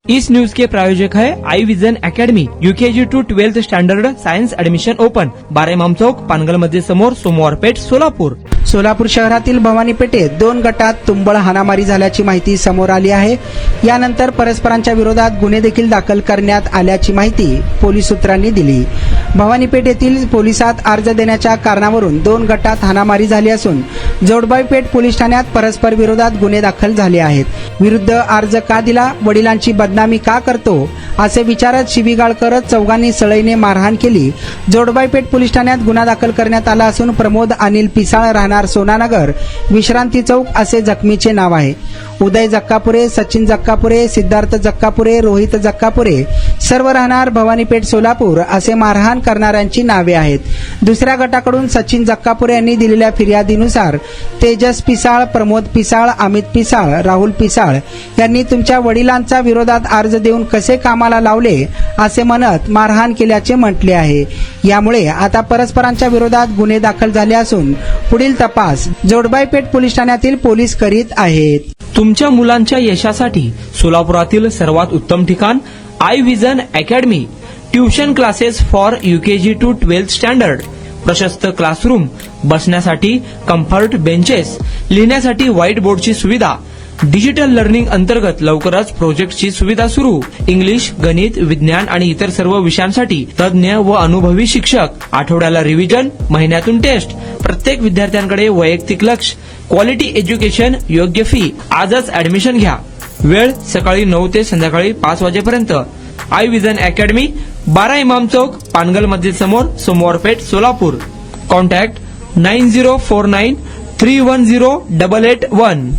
इस news के प्रायोजक है Aai Vision Academy UKG to 12th standard science admission open, बारेमाम चौक, पानगल मध्ये समोर, सोमवार पेठ, सोलापूर. सोलापूर शहरातील भवानी पेठेत 2 गटात तुंबळ हाणामारी झाल्याची माहिती समोर आली आहे. यानंतर परस्परांच्या विरोधात गुन्हे देखील दाखल करण्यात आल्याची माहिती पोलीस सूत्रांनी दिली. भवानी पेठेतील पोलिसात अर्ज देण्याच्या कारणावरून 2 गटात हाणामारी झाली असून जोडबाई पेठ पोलीस ठाण्यात परस्पर विरोधात गुन्हे दाखल झाले आहेत. विरुद्ध अर्ज का दिला, वडिलांची बदनामी का करतो असे विचारत शिवीगाळ करत चौघांनी सळईने मारहाण केली. जोडबाई पेठ पोलीस ठाण्यात गुन्हा दाखल करण्यात आला असून प्रमोद अनिल पिसाळ राहणार सोनानगर विश्रांती चौक असे जखमीचे नाव आहे. उदय जक्कापुरे, सचिन जक्कापुरे, सिद्धार्थ जक्कापुरे, रोहित जक्कापुरे सर्व राहणार भवानी पेठ सोलापूर असे मारहाण करणाऱ्यांची नावे आहेत. दुसऱ्या गटाकडून सचिन जक्कापुरे यांनी दिलेल्या फिर्यादीनुसार तेजस पिसाळ, प्रमोद पिसाळ, अमित पिसाळ, राहुल पिसाळ यांनी तुमच्या वडिलांचा विरोधात अर्ज देऊन कसे कामाला लावले असे म्हणत मारहाण केल्याचे म्हटले आहे. यामुळे आता परस्परांच्या विरोधात गुन्हे दाखल झाले असून पुढील तपास जोडबाई पेठ पोलीस ठाण्यातील पोलीस करीत आहेत. तुमच्या मुलांच्या यशासाठी सोलापुरातील सर्वात उत्तम ठिकाण Aai Vision Academy. Tuition classes for UKG to 12th standard. प्रशस्त क्लासरूम, बसण्यासाठी कम्फर्ट बेंचेस, लिहिण्यासाठी व्हाईट बोर्डची सुविधा. डिजिटल लर्निंग अंतर्गत लवकरच प्रोजेक्टची सुविधा सुरू. इंग्लिश, गणित, विज्ञान आणि इतर सर्व विषयांसाठी तज्ज्ञ व अनुभवी शिक्षक. आठवड्याला रिव्हिजन, महिन्यातून टेस्ट. प्रत्येक विद्यार्थ्यांकडे वैयक्तिक लक्ष. क्वालिटी एज्युकेशन, योग्य फी. आजच ऍडमिशन घ्या. वेळ सकाळी 9 ते संध्याकाळी 5 वाजेपर्यंत. आई विजन अकॅडमी, 12 इमाम चौक, पानगल मस्जिद समोर, सोमवार पेठ, सोलापूर. कॉन्टॅक्ट 9049310881.